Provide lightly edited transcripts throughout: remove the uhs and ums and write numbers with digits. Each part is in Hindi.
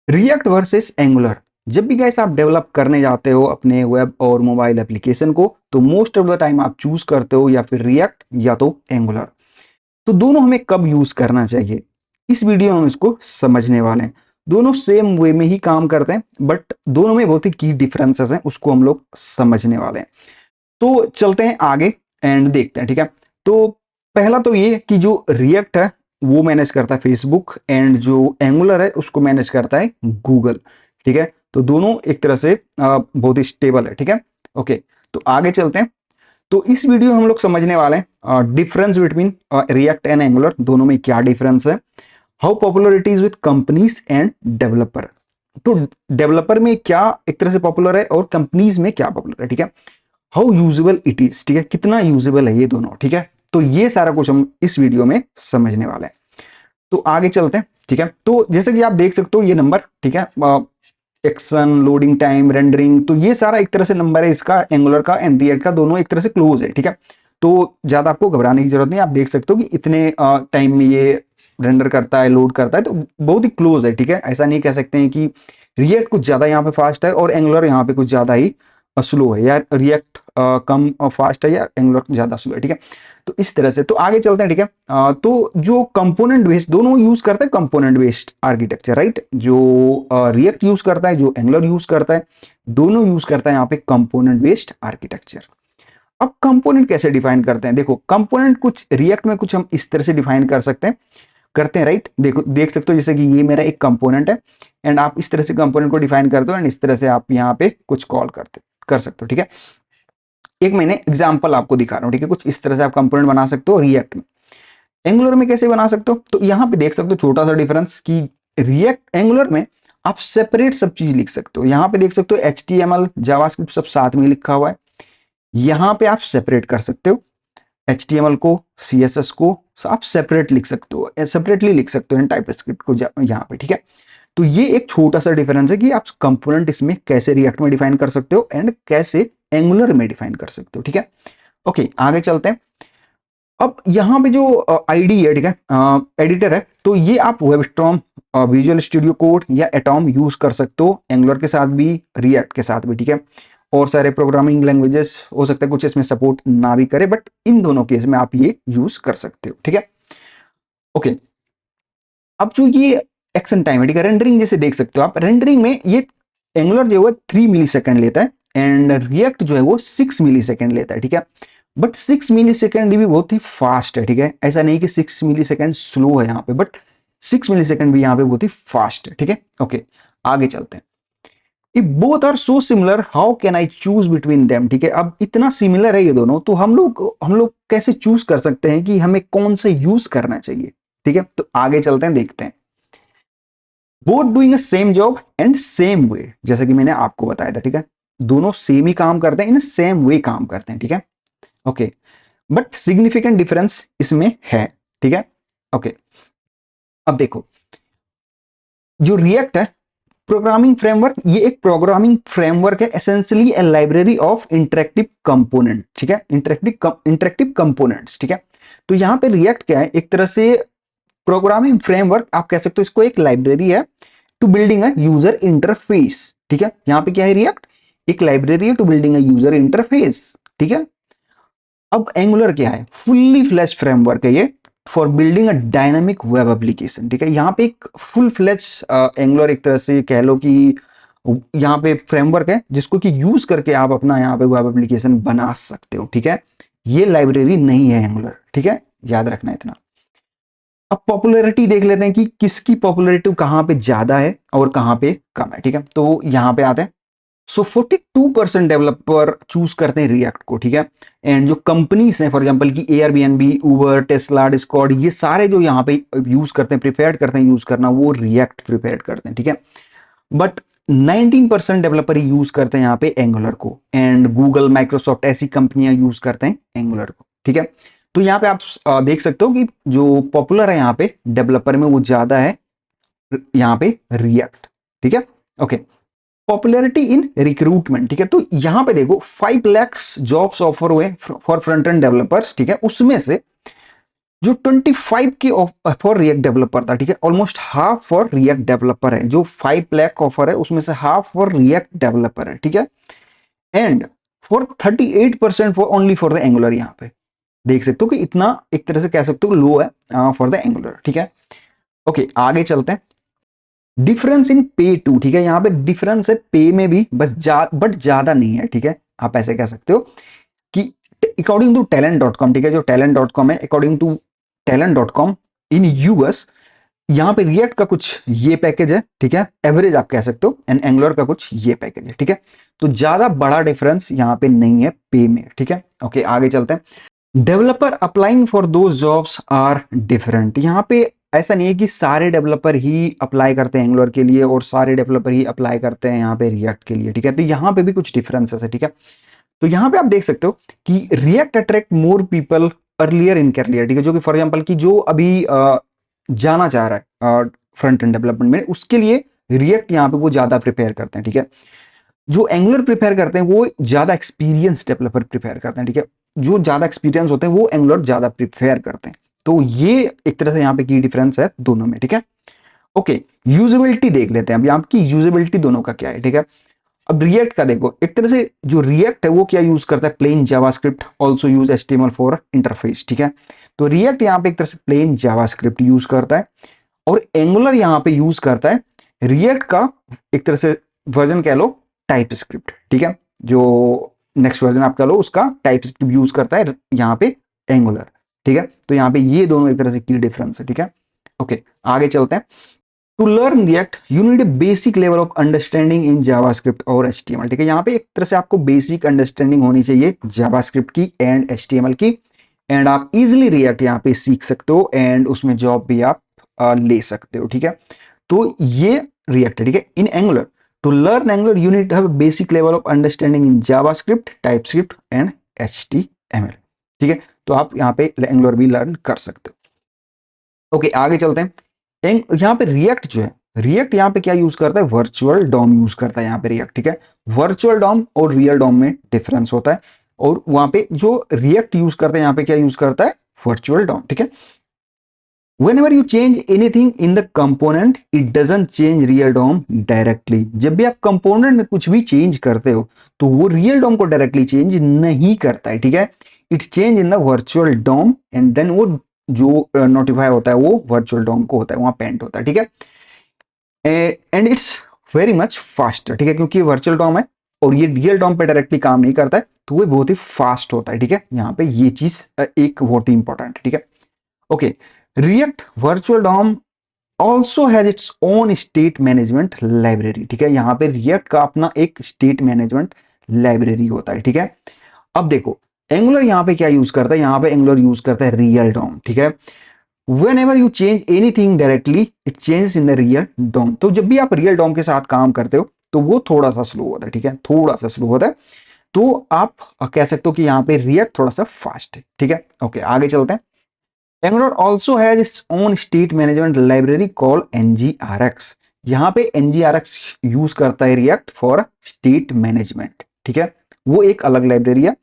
React versus angular. जब भी गाइस आप डेवलप करने जाते हो अपने वेब और मोबाइल एप्लीकेशन को, तो मोस्ट ऑफ द टाइम आप चूज करते हो या फिर रिएक्ट या तो एंगुलर। तो दोनों हमें कब यूज करना चाहिए, इस वीडियो में हम इसको समझने वाले हैं। दोनों सेम वे में ही काम करते हैं, बट दोनों में बहुत ही की डिफरेंसेस हैं, उसको हम लोग समझने वाले हैं। तो चलते हैं आगे एंड देखते हैं, ठीक है। तो पहला तो ये कि जो रिएक्ट है वो मैनेज करता है फेसबुक, एंड जो एंगुलर है उसको मैनेज करता है गूगल, ठीक है। तो दोनों एक तरह से बहुत ही स्टेबल है, ठीक है। ओके, तो आगे चलते हैं। तो इस वीडियो में हम लोग समझने वाले हैं difference between react and angular, दोनों में क्या डिफरेंस है, how popular it is with companies end developer. तो डेवलपर में क्या एक तरह से पॉपुलर है और कंपनीज में क्या पॉपुलर है, ठीक है। हाउ यूजेबल इट इज, ठीक है, कितना यूजेबल है ये दोनों, ठीक है। तो ये सारा कुछ हम इस वीडियो में समझने वाले हैं। तो आगे चलते हैं, ठीक है। तो जैसे कि आप देख सकते हो ये नंबर, ठीक है, एक्शन, लोडिंग टाइम, रेंडरिंग, तो ये सारा एक तरह से नंबर है इसका, एंगुलर का एंड रिएक्ट का, दोनों एक तरह से क्लोज है, ठीक है। तो ज्यादा आपको घबराने की जरूरत नहीं, आप देख सकते हो कि इतने टाइम में ये रेंडर करता है, लोड करता है, तो बहुत ही क्लोज है, ठीक है। ऐसा नहीं कह सकते हैं कि रिएक्ट कुछ ज्यादा यहाँ पे फास्ट है और एंगुलर यहाँ पे कुछ ज्यादा ही स्लो है, या रिएक्ट कम फास्ट है या एंगुलर ज्यादा स्लो है, ठीक है। तो इस तरह से तो आगे चलते हैं, ठीक है। तो जो कंपोनेंट बेस्ड दोनों यूज करते हैं, कंपोनेंट बेस्ड आर्किटेक्चर, राइट। जो रिएक्ट यूज करता है, जो एंगुलर यूज करता है, दोनों यूज करता है यहाँ पे कंपोनेंट बेस्ड आर्किटेक्चर। अब कंपोनेंट कैसे डिफाइन करते हैं, देखो कंपोनेंट कुछ रिएक्ट में कुछ हम इस तरह से डिफाइन कर सकते हैं, करते हैं, राइट। देखो देख सकते हो जैसे कि ये मेरा एक कंपोनेंट है, एंड आप इस तरह से कंपोनेंट को डिफाइन करते हो, एंड इस तरह से आप यहाँ पे कुछ कॉल कर सकते हो, ठीक है। एक मैंने एग्जांपल आपको दिखा रहा हूँ, ठीक है। कुछ इस तरह से आप कंपोनेंट बना सकते हो रिएक्ट में। एंगुलर में कैसे बना सकते हो, तो यहाँ पे देख सकते हो छोटा सा डिफरेंस कि रिएक्ट एंगुलर में आप सेपरेट सब चीज लिख सकते हो। यहाँ पे देख सकते हो HTML जावास्क्रिप्ट सब साथ में लिखा हुआ है, यहाँ पे आप सेपरेट कर सकते हो। HTML को, CSS को आप सेपरेट लिख सकते हो, सेपरेटली लिख सकते हो टाइपस्क्रिप्ट को यहाँ पे, ठीक है। तो ये एक छोटा सा डिफरेंस है कि आप कंपोनेंट इसमें कैसे रिएक्ट में डिफाइन कर सकते हो एंड कैसे एंगुलर में डिफाइन कर सकते हो, ठीक है। ओके, आगे चलते हैं। अब यहाँ पे जो आईडी है, ठीक है, एडिटर है, तो ये आप वेबस्टॉर्म, विजुअल स्टूडियो कोड या एटॉम यूज कर सकते हो, एंगुलर के साथ भी, रिएक्ट के साथ भी, ठीक है। और सारे प्रोग्रामिंग लैंग्वेजेस हो सकता है कुछ इसमें सपोर्ट ना भी करे, बट इन दोनों केस में आप ये यूज कर सकते हो, ठीक है। ओके, अब जो ये एक्शन टाइम है, ठीक है, रेंडरिंग जैसे देख सकते हो आप, रेंडरिंग में ये एंगुलर जो है 3 मिली सेकेंड लेता है, एंड रिएक्ट जो है वो 6 मिली सेकेंड लेता है, ठीक है। बट 6 मिली सेकेंड भी बहुत ही फास्ट है, ठीक है। ऐसा नहीं कि 6 मिली सेकेंड स्लो है यहाँ पे, बट 6 मिली सेकेंड भी यहाँ पे बहुत ही फास्ट है, ठीक है। ओके, आगे चलते हैं। If both are so similar how can I choose between them, ठीक है। अब इतना सिमिलर है ये दोनों, तो हम लोग कैसे चूज कर सकते हैं कि हमें कौन से यूज करना चाहिए, ठीक है। तो आगे चलते हैं, देखते हैं। Both doing a same job and same way, जैसा कि मैंने आपको बताया था, ठीक है। दोनों सेम ही काम करते हैं, इन सेम वे काम करते हैं, ठीक है। ओके, बट सिग्निफिकेंट डिफरेंस इसमें है, ठीक है। ओके, अब देखो जो रिएक्ट है प्रोग्रामिंग फ्रेमवर्क, ये एक प्रोग्रामिंग फ्रेमवर्क है, essentially A library of interactive component, ठीक है। इंटरेक्टिव कंपोनेंट्स, ठीक है। तो यहाँ पे रिएक्ट क्या है, एक तरह से प्रोग्रामिंग फ्रेमवर्क आप कह सकते हो, इसको एक लाइब्रेरी है to building a user interface, ठीक है। यहाँ पे क्या है, रिएक्ट एक लाइब्रेरी है to building a user interface, ठीक है। अब एंगुलर क्या है, फुल्ली फ्लैश फ्रेमवर्क है ये for building a dynamic web application, ठीक है। यहाँ पे एक फुल फ्लैश एंगुलर एक तरह से कह लो कि यहाँ पे फ्रेमवर्क है जिसको कि यूज करके आप अपना यहाँ पे वेब एप्लीकेशन बना सकते हो, ठीक है। ये लाइब्रेरी नहीं है एंगुलर, ठीक है, याद रखना इतना। अब पॉपुलैरिटी देख लेते हैं कि किसकी पॉपुलैरिटी कहाँ पे ज्यादा है और कहाँ पे कम है, ठीक है। तो यहाँ पे आते हैं। सो 42% डेवलपर चूज करते हैं रिएक्ट को, ठीक है। एंड जो कंपनीज हैं, फॉर एग्जांपल की एयरबीएनबी, उबर, टेस्ला, डिस्कॉर्ड, ये सारे जो यहाँ पे यूज करते हैं, प्रिफेयर करते हैं यूज करना, वो रिएक्ट प्रिफेयर करते हैं, ठीक है। बट 19% डेवलपर यूज करते हैं यहाँ पे एंगुलर को, एंड गूगल, माइक्रोसॉफ्ट ऐसी कंपनियां यूज करते हैं एंगुलर को, ठीक है। तो यहाँ पे आप देख सकते हो कि जो पॉपुलर है यहाँ पे डेवलपर में वो ज्यादा है यहाँ पे रिएक्ट, ठीक है। ओके, पॉपुलैरिटी इन रिक्रूटमेंट, ठीक है। तो यहां पे देखो 5 लाख जॉब्स ऑफर हुए फॉर फ्रंट एंड डेवलपर्स, ठीक है। उसमें से जो 25 के फॉर रिएक्ट डेवलपर था, ठीक है, almost half for react developer है। जो 5 लाख ऑफर है उसमें से हाफ फॉर रिएक्ट डेवलपर है, ठीक है। And for 38% for only for the angular. यहाँ पे देख सकते हो कि इतना एक तरह से कह सकते हो लो है फॉर द एंगुलर, ठीक है। ओके, आगे चलते हैं। डिफरेंस इन पे टू, ठीक है, यहाँ पे डिफरेंस है पे में भी, बस बट ज्यादा नहीं है, ठीक है। आप ऐसे कह सकते हो कि अकॉर्डिंग टू टैलेंट.com, ठीक है, जो टैलेंट.com है, अकॉर्डिंग टू टैलेंट.com इन यूएस, यहाँ पे रिएक्ट का कुछ ये पैकेज है, ठीक है, एवरेज आप कह सकते हो, एंड एंगुलर का कुछ ये पैकेज है, ठीक है। तो ज्यादा बड़ा डिफरेंस यहाँ पे नहीं है पे में, ठीक है। ओके, आगे चलते हैं। Developer applying for those jobs are different. यहाँ पे ऐसा नहीं है कि सारे डेवलपर ही अप्लाई करते हैं एंगुलर के लिए और सारे डेवलपर ही अप्लाई करते हैं यहाँ पे रिएक्ट के लिए, ठीक है। तो यहाँ पे भी कुछ डिफरेंसेस है, ठीक है। तो यहाँ पे आप देख सकते हो कि React attract more people earlier in career, ठीक है, जो कि फॉर एग्जांपल की जो अभी जाना चाह रहा है फ्रंट एंड डेवलपमेंट में, उसके लिए रिएक्ट यहाँ पे वो ज्यादा प्रिपेयर करते हैं, ठीक है। जो एंगुलर प्रिपेयर करते हैं वो ज्यादा एक्सपीरियंस डेवलपर प्रिपेयर करते हैं, ठीक है। जो ज्यादा एक्सपीरियंस होते हैं वो एंगुलर ज्यादा प्रिपेयर करते हैं। तो ये एक तरह से यहाँ पे की डिफरेंस है दोनों में, ठीक है। ओके, यूजेबिलिटी देख लेते हैं। अब यहाँ की यूजेबिलिटी दोनों का क्या है, ठीक है। अब रिएक्ट का देखो, एक तरह से जो रिएक्ट है वो क्या यूज करता है, plain JavaScript, also use HTML for interface, ठीक है। तो रिएक्ट यहाँ पे एक तरह से प्लेन जावास्क्रिप्ट यूज करता है और एंगुलर यहाँ पे यूज करता है रिएक्ट का एक तरह से वर्जन कह लो टाइप स्क्रिप्ट, ठीक है। जो नेक्स्ट वर्जन आप कह लो उसका टाइप स्क्रिप्ट यूज करता है यहाँ पे एंगुलर, ठीक है। तो यहाँ पे ये दोनों एक तरह से की डिफरेंस है, ठीक है। ओके, आगे चलते हैं। To learn React you need a basic level of understanding in JavaScript और एचटीएमएल, ठीक है। यहाँ पे एक तरह से आपको बेसिक अंडरस्टैंडिंग होनी चाहिए जावास्क्रिप्ट की एंड एचटीएमएल की, एंड आप इजिली रिएक्ट यहाँ पे सीख सकते हो एंड उसमें जॉब भी आप ले सकते हो, ठीक है। तो ये रिएक्ट है, ठीक है। In Angular, to learn Angular you need have basic level of understanding in JavaScript, TypeScript and HTML, ठीक है। तो आप यहाँ पे एंगुलर भी लर्न कर सकते हो। ओके, आगे चलते हैं। यहाँ पे रिएक्ट जो है, रिएक्ट यहाँ पे क्या यूज करता है, वर्चुअल डॉम यूज करता है यहाँ पे रिएक्ट, ठीक है। वर्चुअल डॉम और रियल डॉम में डिफरेंस होता है, और वहां पे जो रिएक्ट यूज करता है यहाँ पे क्या यूज करता है, वर्चुअल डॉम, ठीक है। Whenever you change anything in the component, it doesn't change real DOM directly. जब भी आप कंपोनेंट में कुछ भी चेंज करते हो तो वो रियल डॉम को डायरेक्टली चेंज नहीं करता है, ठीक है। It's change in the virtual DOM and then वो जो नोटिफाई होता है वो वर्चुअल डॉम को होता है, वहां पेंट होता है, ठीक है। And it's very much faster, ठीक है, क्योंकि वर्चुअल डॉम है और ये रियल डॉम पे डायरेक्टली काम नहीं करता है, तो वो बहुत ही फास्ट होता है, ठीक है। यहाँ पे ये चीज एक बहुत ही इंपॉर्टेंट है, ठीक है। Okay, React virtual DOM also has its own state management library, ठीक है। यहाँ पे रिएक्ट का अपना एक स्टेट मैनेजमेंट लाइब्रेरी होता है, ठीक है। अब देखो एंगुलर यहाँ पे क्या यूज करता है, यहाँ पे एंगुलर यूज करता है रियल डॉम, ठीक है। Whenever you change anything directly, it changes in the real DOM. तो जब भी आप रियल डॉम के साथ काम करते हो तो वो थोड़ा सा स्लो होता है, ठीक है, थोड़ा सा स्लो होता है। तो आप कह सकते हो कि यहाँ पे रिएक्ट थोड़ा सा फास्ट है, ठीक है। ओके, आगे चलते हैं। Angular also has its own state management library called NGRX. यहाँ पे NGRX यूज करता है रिएक्ट फॉर स्टेट मैनेजमेंट, ठीक है। वो एक अलग लाइब्रेरी है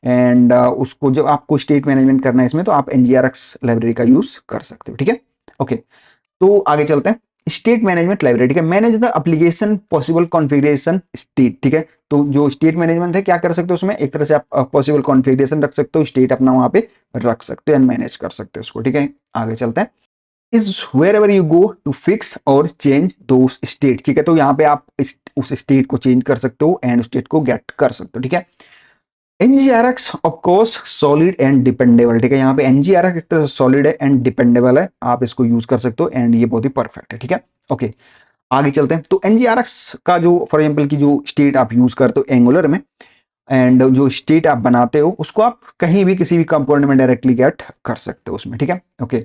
एंड उसको जब आपको स्टेट मैनेजमेंट करना है इसमें तो आप NGRX लाइब्रेरी का यूज कर सकते हो, ठीक है। ओके, तो आगे चलते हैं। स्टेट मैनेजमेंट लाइब्रेरी, ठीक है, manage the application possible configuration state, ठीक है। तो जो स्टेट मैनेजमेंट है क्या कर सकते हो उसमें, एक तरह से आप पॉसिबल कॉन्फ़िगरेशन रख सकते हो, स्टेट अपना वहां पे रख सकते हो एंड मैनेज कर सकते हो उसको, ठीक है। आगे चलते हैं। Is wherever you go to fix or change दो स्टेट, ठीक है। तो यहाँ पे आप उस स्टेट को चेंज कर सकते हो एंड स्टेट को गेट कर सकते हो, ठीक है। NGRX of course solid and dependable, ठीक है। यहाँ पे NGRX एक तरह से सॉलिड है एंड डिपेंडेबल है, आप इसको यूज कर सकते हो एंड ये बहुत ही परफेक्ट है, ठीक है। ओके, आगे चलते हैं। तो NGRX का जो फॉर एग्जांपल की जो स्टेट आप यूज करते हो एंगुलर में एंड जो स्टेट आप बनाते हो उसको आप कहीं भी किसी भी कंपोनेंट में डायरेक्टली गेट कर सकते हो उसमें, ठीक है। ओके,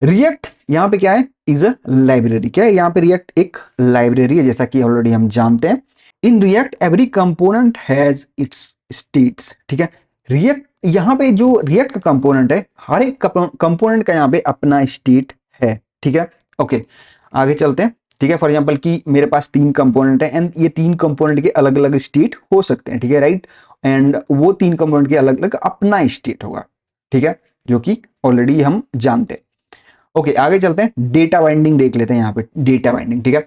रिएक्ट यहाँ पे क्या है, इज अ लाइब्रेरी, क्या है यहाँ पे रिएक्ट एक लाइब्रेरी है जैसा कि ऑलरेडी हम जानते हैं। In React every component has its states, ठीक है। रिएक्ट यहाँ पे जो रिएक्ट का कंपोनेंट है हर एक कंपोनेंट का यहाँ पे अपना स्टेट है, ठीक है। ओके, आगे चलते हैं, ठीक है। फॉर एग्जांपल कि मेरे पास 3 कंपोनेंट है एंड ये 3 कंपोनेंट के अलग अलग स्टेट हो सकते हैं, ठीक है, राइट। एंड वो 3 कंपोनेंट के अलग अलग अपना स्टेट होगा, ठीक है, जो कि ऑलरेडी हम जानते हैं। ओके, आगे चलते हैं, डेटा बाइंडिंग देख लेते हैं यहाँ पे। डेटा बाइंडिंग, ठीक है,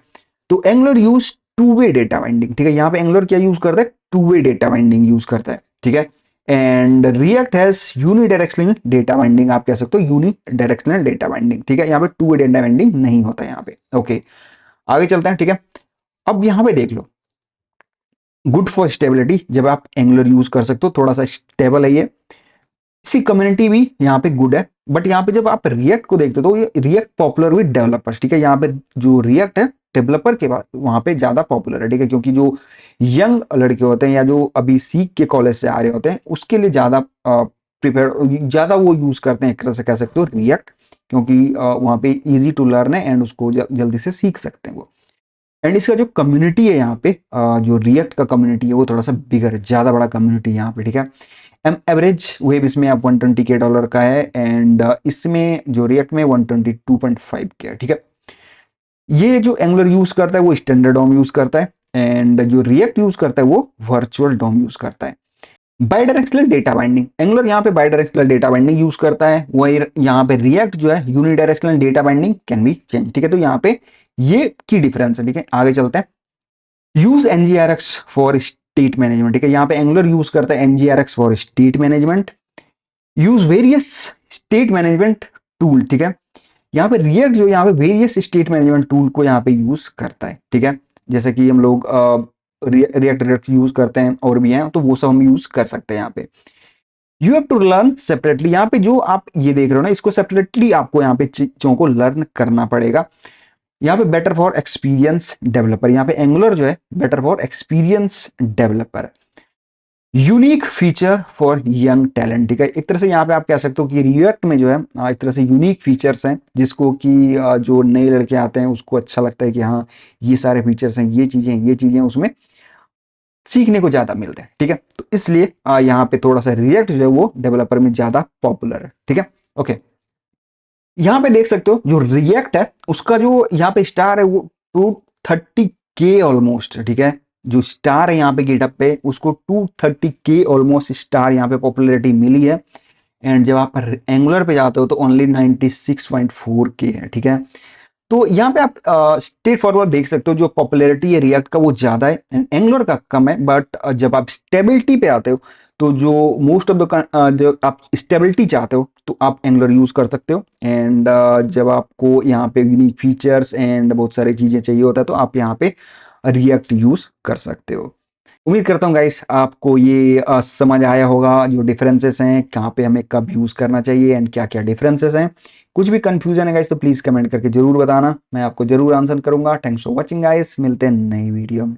तो angular use two way data binding, ठीक है, यहाँ पे एंगुलर क्या यूज करता है, two way data binding use करता है, ठीक है। And react has unidirectional data binding, आप कह सकते हो यूनिडायरेक्शनल डेटा बाइंडिंग, ठीक है, यहाँ पे टू वे डेटा बाइंडिंग नहीं होता है यहाँ पे। ओके, आगे चलते हैं, ठीक है। अब यहाँ पे देख लो, गुड फॉर स्टेबिलिटी, जब आप एंगुलर यूज कर सकते हो, थोड़ा सा स्टेबल है ये। इसी कम्युनिटी भी यहाँ पे गुड है, बट यहाँ पे जब आप रिएक्ट को देखते हो तो ये रिएक्ट पॉपुलर विद डेवलपर्स, ठीक है, यहाँ पे जो रिएक्ट है डेवलपर के बाद वहां पे ज्यादा पॉपुलर है, ठीक है, क्योंकि जो यंग लड़के होते हैं या जो अभी सीख के कॉलेज से आ रहे होते हैं उसके लिए ज्यादा प्रिपेयर, ज्यादा वो यूज करते हैं, एक तरह से कह सकते हो रिएक्ट, क्योंकि वहां पे इजी टू लर्न है एंड उसको जल्दी से सीख सकते हैं वो। एंड इसका जो कम्युनिटी है यहाँ पे, जो रिएक्ट का कम्युनिटी है वो थोड़ा सा बिगर, ज्यादा बड़ा कम्युनिटी यहाँ पे, ठीक है। एवरेज वेब इसमें आप $120K का है, एंड इसमें जो रिएक्ट में 122.5 है, ठीक है। ये जो एंगुलर यूज करता है वो स्टैंडर्ड डॉम यूज करता है, एंड जो रिएक्ट यूज करता है वो वर्चुअल डॉम यूज करता है। बाइडायरेक्शनल डेटा बाइंडिंग, एंगुलर यहाँ पे बाइडायरेक्शनल डेटा बाइंडिंग यूज करता है, वही यहाँ पे रिएक्ट जो है unidirectional data binding can be change, ठीक है। तो यहाँ पे ये की डिफरेंस है, ठीक है। आगे चलते हैं, use NgRx for state management, ठीक है, यहाँ पे एंगुलर यूज करता है NgRx for state management. Use various state management tool, ठीक है, यहाँ पे रिएक्ट जो यहाँ पे वेरियस स्टेट मैनेजमेंट टूल को यहाँ पे यूज करता है, ठीक है। जैसे कि हम लोग रिएक्ट यूज करते हैं और भी हैं, तो वो सब हम यूज कर सकते हैं यहाँ पे। You have to learn separately, यहाँ पे जो आप ये देख रहे हो ना, इसको सेपरेटली आपको यहाँ पे चीजों को लर्न करना पड़ेगा। यहाँ पे बेटर फॉर एक्सपीरियंस डेवलपर, यहाँ पे एंगुलर जो है better for experience developer. Unique feature for young talent, ठीक है, एक तरह से यहाँ पे आप कह सकते हो कि रिएक्ट में जो है एक तरह से यूनिक फीचर्स हैं, जिसको कि जो नए लड़के आते हैं उसको अच्छा लगता है कि हाँ ये सारे फीचर्स हैं, ये चीजें उसमें सीखने को ज्यादा मिलते हैं, ठीक है। तो इसलिए यहाँ पे थोड़ा सा रिएक्ट जो है वो डेवलपर में ज्यादा पॉपुलर है, ठीक है। ओके, यहाँ पे देख सकते हो जो रिएक्ट है उसका जो यहाँ पे स्टार है वो 230K ऑलमोस्ट, ठीक है। जो स्टार है यहाँ पे गिटहब पे उसको 230K ऑलमोस्ट स्टार यहाँ पे पॉपुलैरिटी मिली है, एंड जब आप एंगुलर पे जाते हो तो ओनली 96.4K है, ठीक है। तो यहाँ पे आप स्ट्रेट फॉरवर्ड देख सकते हो, जो पॉपुलैरिटी है रिएक्ट का वो ज्यादा है एंड एंगुलर का कम है, बट जब आप स्टेबिलिटी पे आते हो तो जो मोस्ट ऑफ द जो आप स्टेबिलिटी चाहते हो तो आप एंगुलर यूज कर सकते हो, एंड जब आपको यहाँ पे यूनिक फीचर्स एंड बहुत सारी चीजें चाहिए होता है तो आप यहाँ पे रिएक्ट यूज कर सकते हो। उम्मीद करता हूँ गाइस आपको ये समझ आया होगा, जो डिफरेंसेस हैं, कहाँ पे हमें कब यूज करना चाहिए एंड क्या क्या डिफरेंसेस हैं। कुछ भी कंफ्यूजन है गाइस तो प्लीज कमेंट करके जरूर बताना, मैं आपको जरूर आंसर करूंगा। थैंक्स फॉर वॉचिंग गाइस, मिलते हैं नई वीडियो में।